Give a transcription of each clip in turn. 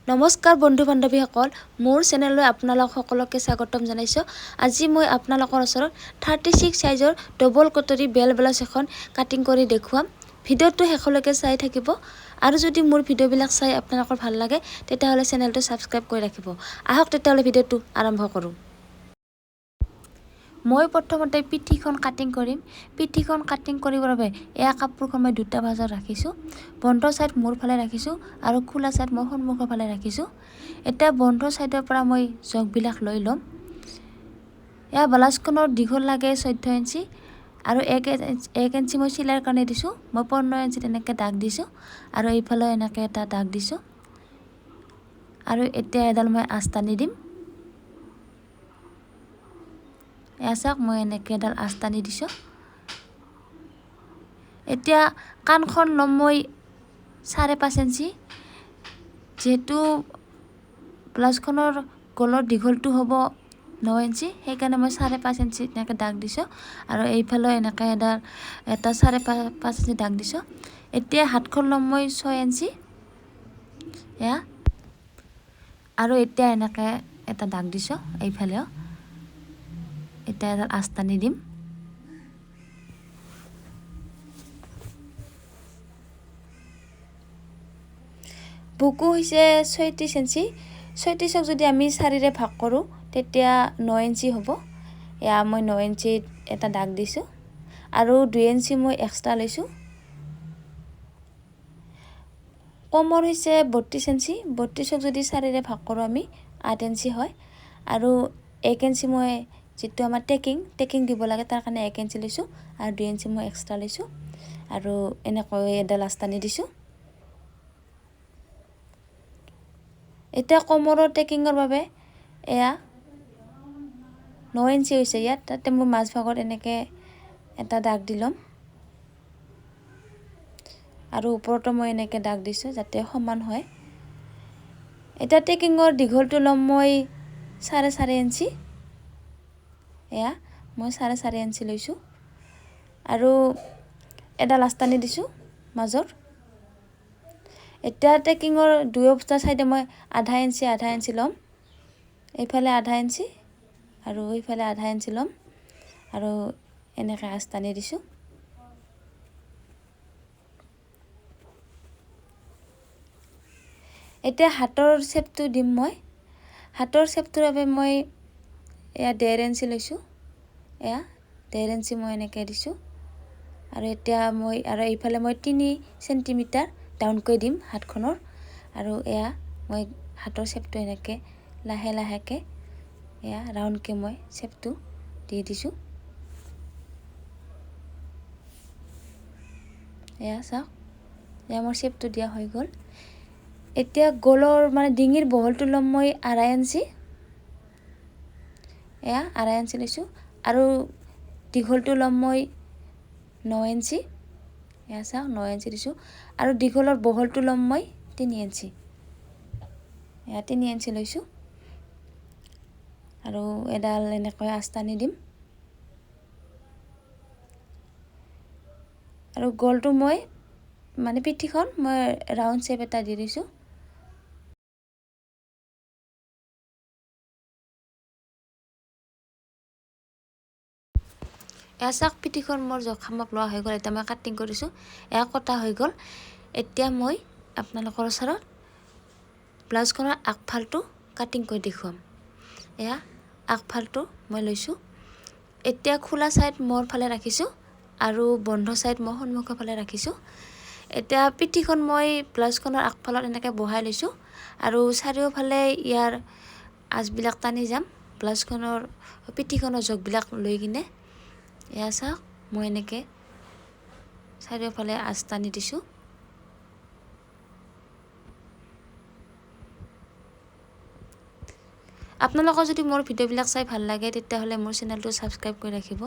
নমস্কাৰ বন্ধু বান্ধৱীসকল, মোৰ চেনেললৈ আপোনালোক সকলোকে স্বাগতম জনাইছোঁ। আজি মই আপোনালোকৰ ওচৰত 36 সাইজৰ ডবল কটৰী বেল ব্লাউজ এখন কাটিং কৰি দেখুৱাম। ভিডিঅ'টো শেষলৈকে চাই থাকিব আৰু যদি মোৰ ভিডিঅ'বিলাক চাই আপোনালোকৰ ভাল লাগে তেতিয়াহ'লে চেনেলটো ছাবস্ক্ৰাইব কৰি ৰাখিব। আহক তেতিয়াহ'লে ভিডিঅ'টো আৰম্ভ কৰোঁ। মই প্ৰথমতে পিঠিখন কাটিং কৰিম। পিঠিখন কাটিং কৰিবৰ বাবে এয়া কাপোৰখন মই দুটা ভাজত ৰাখিছোঁ। বন্ধ ছাইড মোৰ ফালে ৰাখিছোঁ আৰু খোলা ছাইড মই সন্মুখৰ ফালে ৰাখিছোঁ। এতিয়া বন্ধ ছাইডৰ পৰা মই জকবিলাক লৈ ল'ম। এয়া ব্লাউজখনৰ দীঘল লাগে 14 ইঞ্চি আৰু 1 ইঞ্চি মই চিলাইৰ কাৰণে দিছোঁ। মই 15 ইঞ্চিত এনেকৈ দাগ দিছোঁ আৰু এইফালে এনেকৈ এটা দাগ দিছোঁ আৰু এতিয়া এডাল মই আস্তানি দিম। চাওক মই এনেকৈ এডাল আস্তানি দিছোঁ। এতিয়া কাণখন ল'ম মই 5.5 ইঞ্চি। যেহেতু ব্লাউজখনৰ গলৰ দীঘলটো হ'ব 9 ইঞ্চি, সেইকাৰণে মই 5.5 ইঞ্চি এনেকৈ দাগ দিছোঁ আৰু এইফালে এনেকৈ এটা 5.5 ইঞ্চি দাগ দিছোঁ। এতিয়া হাতখন ল'ম মই 6 ইঞ্চি এয়া আৰু এতিয়া এনেকৈ এটা দাগ দিছোঁ এইফালেও। এতিয়া এডাল আস্তানি দিম। বুকু হৈছে 36 ইঞ্চি। 36ক যদি আমি 4ৰে ভাগ কৰোঁ তেতিয়া 9 ইঞ্চি হ'ব। এয়া মই 9 ইঞ্চিত এটা দাগ দিছোঁ আৰু 2 ইঞ্চি মই এক্সট্ৰা লৈছোঁ। কমৰ হৈছে 32 ইঞ্চি। 32ক যদি 4ৰে ভাগ কৰোঁ আমি 8 ইঞ্চি হয় আৰু 1 ইঞ্চি মই যিটো আমাৰ টেকিং দিব লাগে তাৰ কাৰণে 1 ইঞ্চি লৈছোঁ আৰু 2 ইঞ্চি মই এক্সট্ৰা লৈছোঁ আৰু এনেকৈ এডাল আস্তানি দিছোঁ। এতিয়া কমৰৰ টেকিঙৰ বাবে এয়া 9 ইঞ্চি হৈছে ইয়াত, তাতে মই মাজভাগত এনেকৈ এটা দাগ দি ল'ম আৰু ওপৰতো মই এনেকৈ দাগ দিছোঁ যাতে সমান হয়। এতিয়া টেকিঙৰ দীঘলটো ল'ম মই 4.5 ইঞ্চি। এয়া মই 4.5 ইঞ্চি লৈছোঁ আৰু এডাল আস্তানি দিছোঁ মাজৰ। এতিয়া টেকিঙৰ দুয়োটা চাইডে মই আধা ইঞ্চি ল'ম। এইফালে আধা ইঞ্চি আৰু এইফালে আধা ইঞ্চি ল'ম আৰু এনেকৈ আস্তানি দিছোঁ। এতিয়া হাতৰ শ্বেপটো দিম মই। হাতৰ শ্বেপটোৰ বাবে মই এয়া 1.5 ইঞ্চি লৈছোঁ। এয়া 1.5 ইঞ্চি মই এনেকৈ দিছোঁ আৰু এতিয়া মই এইফালে মই 3 চেণ্টিমিটাৰ ডাউনকৈ দিম হাতখনৰ আৰু এয়া মই হাতৰ শ্বেপটো এনেকৈ লাহে লাহেকৈ এয়া ৰাউণ্ডকৈ মই শ্বেপটো দি দিছোঁ। এয়া চাওক, এয়া মোৰ শ্বেপটো দিয়া হৈ গ'ল। এতিয়া গলৰ ডিঙিৰ বহলটো ল'ম মই 2.5 ইঞ্চি। এয়া 2.5 ইঞ্চি লৈছোঁ আৰু দীঘলটো ল'ম মই 9 ইঞ্চি। এয়া চাওক 9 ইঞ্চি দিছোঁ আৰু দীঘলৰ বহলটো ল'ম মই 3 ইঞ্চি। এয়া 3 ইঞ্চি লৈছোঁ আৰু এডাল এনেকৈ আস্তানি দিম আৰু গলটো মই পিঠিখন মই ৰাউণ্ড শ্বেপ এটা দি দিছোঁ। এয়া চাওক পিঠিখন মোৰ জোখা মাপ লোৱা হৈ গ'ল। এতিয়া মই কাটিং কৰিছোঁ, এয়া কটা হৈ গ'ল। এতিয়া মই আপোনালোকৰ ওচৰত ব্লাউজখনৰ আগফালটো কাটিং কৰি দেখুৱাম। এয়া আগফালটো মই লৈছোঁ। এতিয়া খোলা ছাইড মোৰ ফালে ৰাখিছোঁ আৰু বন্ধ ছাইড মই সন্মুখৰ ফালে ৰাখিছোঁ। এতিয়া পিঠিখন মই ব্লাউজখনৰ আগফালত এনেকৈ বহাই লৈছোঁ আৰু চাৰিওফালে ইয়াৰ আঁচবিলাক টানি যাম ব্লাউজখনৰ পিঠিখনৰ জোখবিলাক লৈ কিনে। এয়া চাওক মই এনেকৈ চাৰিওফালে আঁচ টানি দিছোঁ। আপোনালোকৰ যদি মোৰ ভিডিঅ'বিলাক চাই ভাল লাগে তেতিয়াহ'লে মোৰ চেনেলটো ছাবস্ক্ৰাইব কৰি ৰাখিব।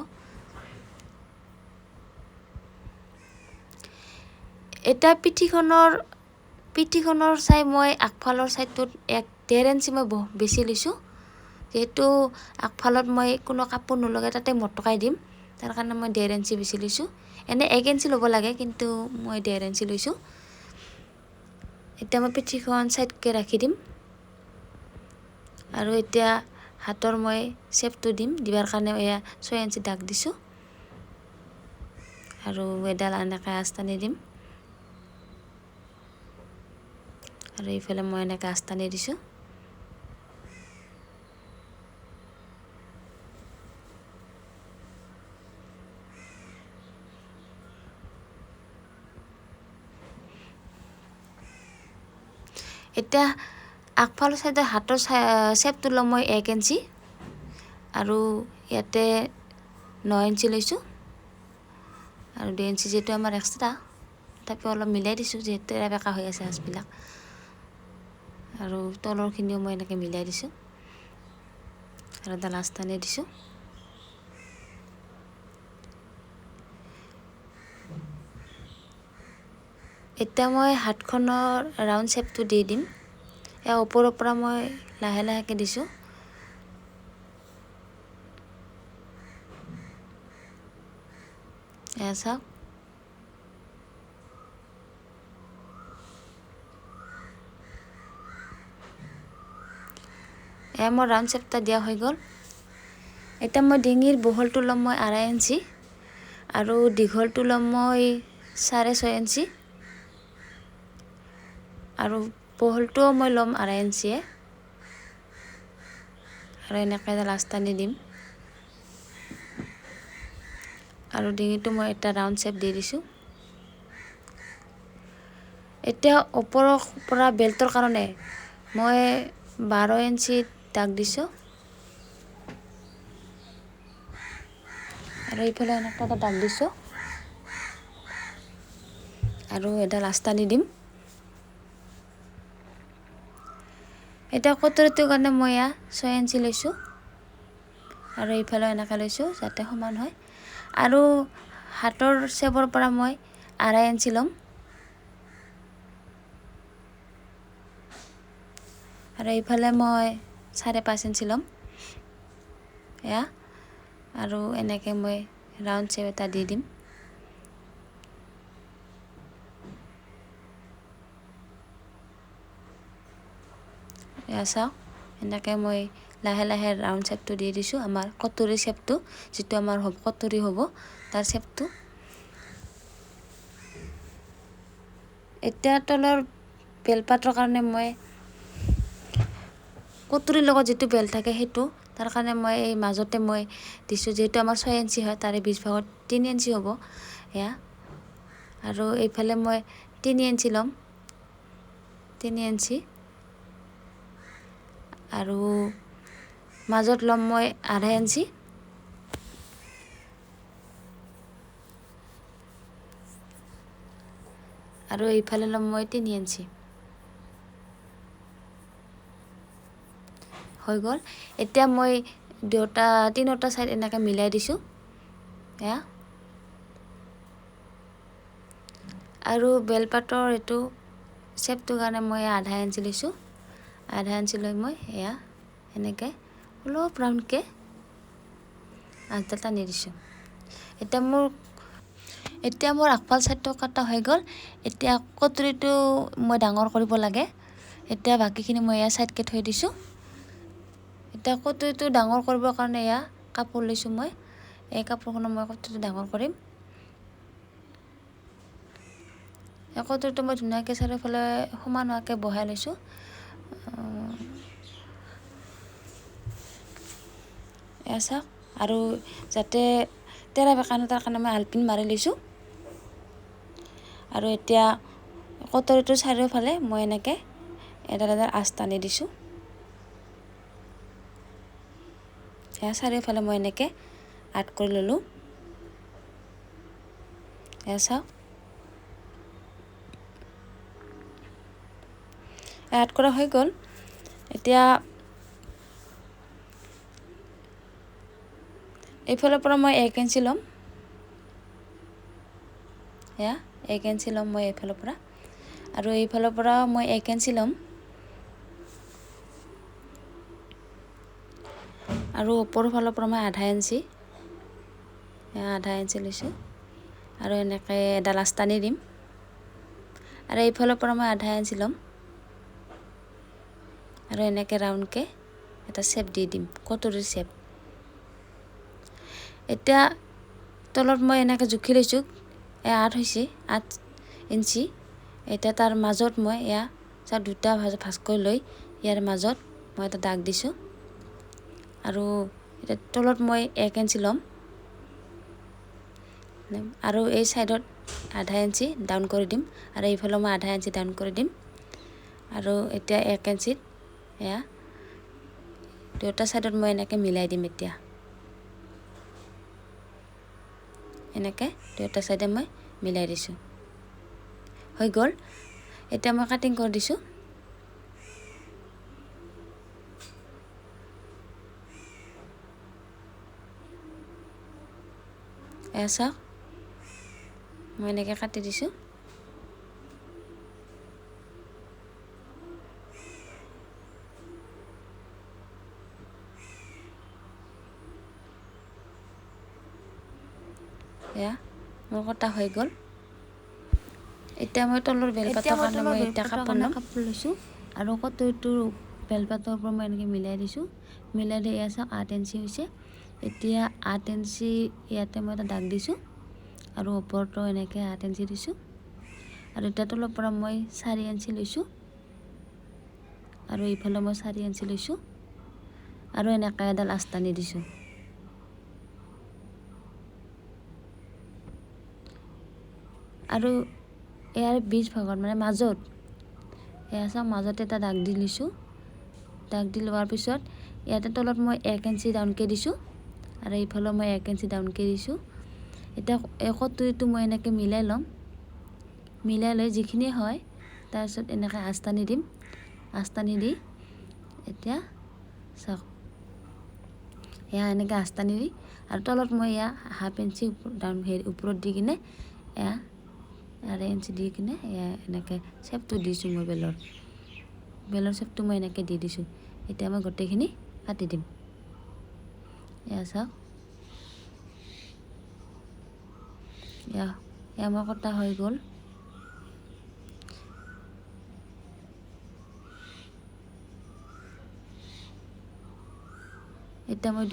এতিয়া পিঠিখনৰ চাই মই আগফালৰ ছাইডটোত 1.5 ইঞ্চি মই বেছি লৈছোঁ। যিহেতু আগফালত মই কোনো কাপোৰ নলগাই তাতে মটকাই দিম, তাৰ কাৰণে মই 1.5 ইঞ্চি বেছি লৈছোঁ। এনে 1 ইঞ্চি ল'ব লাগে কিন্তু মই 1.5 ইঞ্চি লৈছোঁ। এতিয়া মই পিঠিখন ছাইডকৈ ৰাখি দিম। আৰু এতিয়া হাতৰ মই শেপটো দিবাৰ কাৰণে এয়া 6 ইঞ্চি দাগ দিছোঁ আৰু এডাল এনেকৈ আস্তানি দিম আৰু এইফালে মই এনেকৈ আস্তানি দিছোঁ এতিয়া আগফালৰ চাইডে হাতৰ শেপটো ল'ম মই 1 ইঞ্চি আৰু ইয়াতে 9 ইঞ্চি লৈছোঁ আৰু 2 ইঞ্চি যেটো আমাৰ এক্সট্ৰা তাকে অলপ মিলাই দিছোঁ যেহেতু বেকা হৈ আছে সাজবিলাক আৰু তলৰখিনিও মই এনেকৈ মিলাই দিছোঁ আৰু এডাল আস্তানি দিছোঁ এতিয়া মই হাতখনৰ ৰাউণ্ড শেপটো দি দিম এয়া ওপৰৰ পৰা মই লাহে লাহেকৈ দিছোঁ এয়া চাওক এয়া মোৰ ৰাউণ্ড শেপটা দিয়া হৈ গ'ল এতিয়া মই ডিঙিৰ বহলটো ল'ম মই 2.5 ইঞ্চি আৰু দীঘলটো ল'ম মই 6.5 ইঞ্চি আৰু বহলটোও মই ল'ম 2.5 ইঞ্চিয়ে আৰু এনেকৈ এডাল আস্তানি দিম আৰু ডিঙিটো মই এটা ৰাউণ্ড শেপ দি দিছোঁ এতিয়া ওপৰৰ পৰা বেল্টৰ কাৰণে মই 12 ইঞ্চি দাগ দিছোঁ আৰু এইফালে এনেকৈ এটা দাগ দিছোঁ আৰু এডাল আস্তানি দিম এতিয়া কটৰিটোৰ কাৰণে মই 6 ইঞ্চি লৈছোঁ আৰু এইফালে এনেকৈ লৈছোঁ যাতে সমান হয় আৰু হাতৰ শেপৰ পৰা মই 2.5 ইঞ্চি ল'ম আৰু এইফালে মই 5.5 ইঞ্চি ল'ম এয়া আৰু এনেকৈ মই ৰাউণ্ড শেপ এটা দি দিম এয়া চাওক এনেকৈ মই লাহে লাহে ৰাউণ্ড শেপটো দি দিছোঁ আমাৰ কটৰি শেপটো যেটো আমাৰ কটৰি হ'ব তাৰ শেপটো এতিয়া তলৰ বেলপাতৰ কাৰণে মই কটৰিৰ লগত যেটো বেল থাকে সেইটো তাৰ কাৰণে মই এই মাজতে মই দিছোঁ যেহেতু আমাৰ 6 ইঞ্চি হয় তাৰে 20 ভাগত 3 ইঞ্চি হ'ব এয়া আৰু এইফালে মই 3 ইঞ্চি ল'ম 3 ইঞ্চি আৰু মাজত ল'ম মই 2.5 ইঞ্চি আৰু এইফালে ল'ম মই 3 ইঞ্চি হৈ গ'ল এতিয়া মই তিনিটা সাইড এনেকৈ মিলাই দিছোঁ এয়া আৰু বেলপাতৰ এইটো শেপটোৰ কাৰণে মই 1/2 ইঞ্চি লৈছোঁ 1/2 ইঞ্চি লৈ মই এয়া এনেকৈ অলপ ৰাউণ্ডকৈ আঁচডাল টানি দিছোঁ এতিয়া মোৰ আগফাল চাইডটো কাটা হৈ গ'ল এতিয়া কটৰিটো মই ডাঙৰ কৰিব লাগে এতিয়া বাকীখিনি মই এয়া সাইডকৈ থৈ দিছোঁ এতিয়া কটৰিটো ডাঙৰ কৰিবৰ কাৰণে এয়া কাপোৰ লৈছোঁ মই এই কাপোৰখনত মই কটৰিটো ডাঙৰ কৰিম এই কটৰিটো মই ধুনীয়াকৈ চাৰিওফালে সমান হোৱাকৈ বহাই লৈছোঁ এয়া চাওক আৰু যাতে তেৰা বেকা তাৰ কাৰণে মই আলপিন মাৰি লৈছোঁ আৰু এতিয়া কটৰিটোৰ চাৰিওফালে মই এনেকৈ এডাল এডাল আস্তানি দিছোঁ এয়া চাৰিওফালে মই এনেকৈ আৰ্ট কৰি ল'লোঁ এয়া চাওক আৰ্ট কৰা হৈ গ'ল এতিয়া এইফালৰ পৰা মই 1 ইঞ্চি ল'ম এয়া 1 ইঞ্চি ল'ম মই এইফালৰ পৰা আৰু এইফালৰ পৰা মই 1 ইঞ্চি ল'ম আৰু ওপৰৰ ফালৰ পৰা মই 1/2 ইঞ্চি এয়া 1/2 ইঞ্চি লৈছোঁ আৰু এনেকৈ এডাল আস্তানি দিম আৰু এইফালৰ পৰা মই 1/2 ইঞ্চি ল'ম আৰু এনেকৈ ৰাউণ্ডকৈ এটা শেপ দি দিম কটৰীৰ শেপ এতিয়া তলত মই এনেকৈ জুখি লৈছোঁ 8 হৈছে 8 ইঞ্চি এতিয়া তাৰ মাজত মই এয়া চাৰ দুটা ভাঁজ কৰি লৈ ইয়াৰ মাজত মই এটা দাগ দিছোঁ আৰু এটা তলত মই 1 ইঞ্চি ল'ম আৰু এই সাইডত আধা ইঞ্চি ডাউন কৰি দিম আৰু এইফালে মই আধা ইঞ্চি ডাউন কৰি দিম আৰু এতিয়া 1 ইঞ্চিত এয়া দুটা সাইডত মই এনেকৈ মিলাই দিম এতিয়া এনেকৈ দুটা সাইডে মই মিলাই দিছোঁ হৈ গ'ল এতিয়া মই কাটিং কৰি দিছোঁ এয়া চাওক মই এনেকৈ কাটি দিছোঁ এয়া মোৰ কটা হৈ গ'ল এতিয়া মই তলৰ বেলপাতৰ কাৰণে মই এটা কাপোৰ লৈছোঁ আৰু কটৰীটোৰ বেলপাতৰ পৰা মই এনেকৈ মিলাই দিছোঁ মিলাই দি এয়া চাওক 8 ইঞ্চি হৈছে এতিয়া 8 ইঞ্চি ইয়াতে মই এটা দাগ দিছোঁ আৰু ওপৰতো এনেকৈ 8 ইঞ্চি দিছোঁ আৰু এতিয়া তলৰ পৰা মই 4 ইঞ্চি লৈছোঁ আৰু এইফালে মই 4 ইঞ্চি লৈছোঁ আৰু এনেকৈ এডাল আস্তানি দিছোঁ আৰু ইয়াৰ 20 ভাগত মানে মাজত এয়া চাওক মাজত এটা দাগ দি লৈছোঁ দাগ দি লোৱাৰ পিছত ইয়াতে তলত মই 1 ইঞ্চি ডাউনকৈ দিছোঁ আৰু এইফালে মই 1 ইঞ্চি ডাউনকৈ দিছোঁ এতিয়া এই কটৰীটো মই এনেকৈ মিলাই ল'ম মিলাই লৈ যিখিনি হয় তাৰপিছত এনেকৈ আস্তানি দিম আস্তানি দি এতিয়া চাওক এয়া এনেকৈ আস্তানি দি আৰু তলত মই এয়া হাফ ইঞ্চি ডাউন ওপৰত দি কিনে এয়া 1 ইঞ্চি দি কিনে এয়া এনেকৈ শেপটো দিছোঁ মই বেলৰ শেপটো মই এনেকৈ দি দিছোঁ এতিয়া মই গোটেইখিনি কাটি দিম এয়া চাওক এয়া মোৰ কটা হৈ গ'ল এতিয়া মই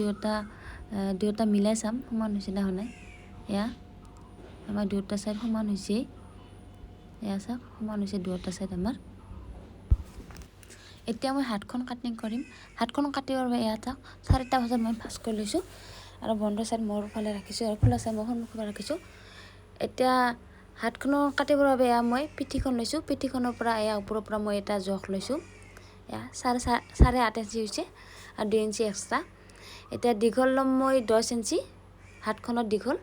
দুয়োটা মিলাই চাম সমান হৈছে না হোৱা নাই এয়া আমাৰ দুয়োটা সাইড সমান হৈছে এয়া চাওক সমান হৈছে দুয়োটা সাইড আমাৰ এতিয়া মই হাতখন কাটিং কৰিম হাতখন কাটিবৰ বাবে এয়া চাওক 4টা ভাঁজত মই ভাঁজ কৰি লৈছোঁ আৰু বন্ধ সাইড মোৰ ফালে ৰাখিছোঁ আৰু খোলা সাইড মই সন্মুখত ৰাখিছোঁ এতিয়া হাতখনৰ কাটিবৰ বাবে এয়া মই পিঠিখন লৈছোঁ পিঠিখনৰ পৰা এয়া ওপৰৰ পৰা মই এটা জোখ লৈছোঁ এয়া 8.5 ইঞ্চি হৈছে আৰু 2 ইঞ্চি এক্সট্ৰা এতিয়া দীঘল ল'ম মই 10 ইঞ্চি হাতখনত দীঘল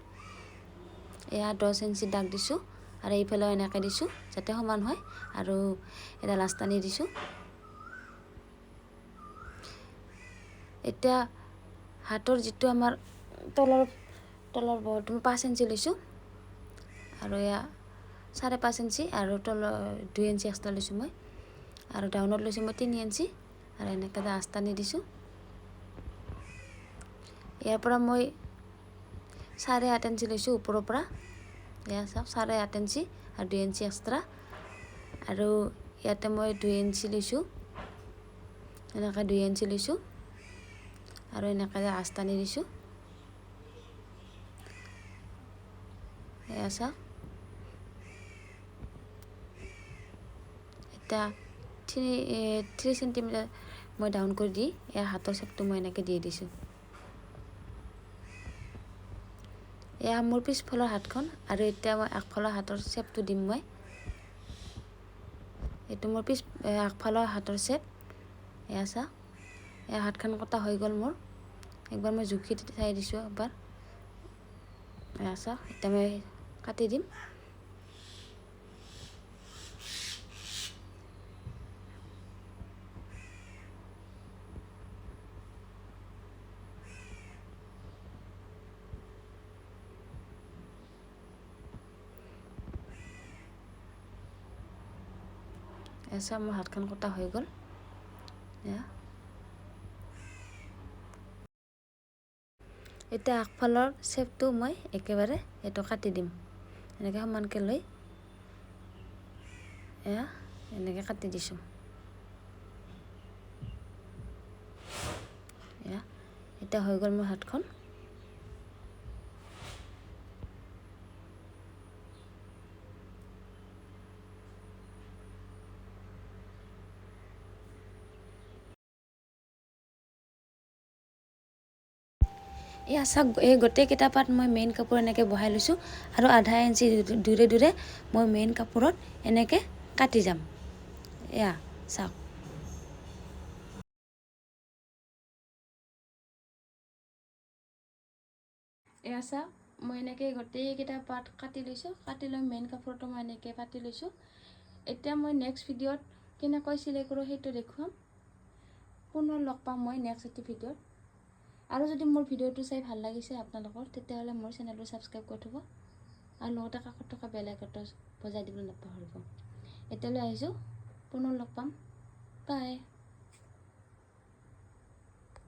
এয়া 10 ইঞ্চি দাগ দিছোঁ আৰু এইফালেও এনেকৈ দিছোঁ যাতে সমান হয় আৰু এটা আস্তানি দিছোঁ এতিয়া হাতৰ যিটো আমাৰ তলৰ বহৰটো 5 ইঞ্চি লৈছোঁ আৰু এয়া 5.5 ইঞ্চি আৰু তলৰ 2 ইঞ্চি এক্সট্ৰা লৈছোঁ মই আৰু ডাউনত লৈছোঁ মই 3 ইঞ্চি আৰু এনেকৈ আস্তানি দিছোঁ ইয়াৰ পৰা মই 8.5 ইঞ্চি লৈছোঁ ওপৰৰ পৰা এয়া চাওক 8.5 ইঞ্চি আৰু 2 ইঞ্চি এক্সট্ৰা আৰু ইয়াতে মই 2 ইঞ্চি লৈছোঁ এনেকৈ 2 ইঞ্চি লৈছোঁ আৰু এনেকৈ আস্তানি দিছোঁ এয়া চাওক এতিয়া 3 চেণ্টিমিটাৰ মই ডাউন কৰি দি এয়া হাতৰ শেপটো মই এনেকৈ দি দিছোঁ এয়া মোৰ পিছফালৰ হাতখন আৰু এতিয়া মই আগফালৰ হাতৰ শেপটো দিম মই এইটো মোৰ আগফালৰ হাতৰ শেপ এয়া চাওক এয়া হাতখন কটা হৈ গ'ল মোৰ একবাৰ মই জুখি চাই দিছোঁ একবাৰ এয়া চাওক এতিয়া মই কাটি দিম এসা মোৰ হাতখন কটা হৈ গ'ল এতিয়া আগফালৰ শেপটো মই একেবাৰে এটো কাটি দিম এনেকৈ সমানকৈ লৈ এনেকৈ কাটি দিছোঁ এতিয়া হৈ গ'ল মোৰ হাতখন এয়া চাওক এই গোটেইকেইটা পাত মই মেইন কাপোৰ এনেকৈ বহাই লৈছোঁ আৰু আধা ইঞ্চি দূৰে দূৰে মই মেইন কাপোৰত এনেকৈ কাটি যাম এয়া চাওক এয়া চাওক মই এনেকৈ গোটেইকেইটা পাত কাটি লৈছোঁ কাটি লৈ মেইন কাপোৰটো মই এনেকৈ কাটি লৈছোঁ এতিয়া মই নেক্সট ভিডিঅ'ত কেনেকৈ চিলাই কৰোঁ সেইটো দেখুৱাম পুনৰ লগ পাম মই নেক্সট এটি ভিডিঅ'ত আৰু যদি মোৰ ভিডিঅ'টো চাই ভাল লাগিছে আপোনালোকৰ তেতিয়াহ'লে মোৰ চেনেলটো ছাবস্ক্ৰাইব কৰি থ'ব আৰু লগতে কাষত থকা বেল আইকনটো বজাই দিবলৈ নাপাহৰিব এতিয়ালৈ আহিছোঁ পুনৰ লগ পাম বাই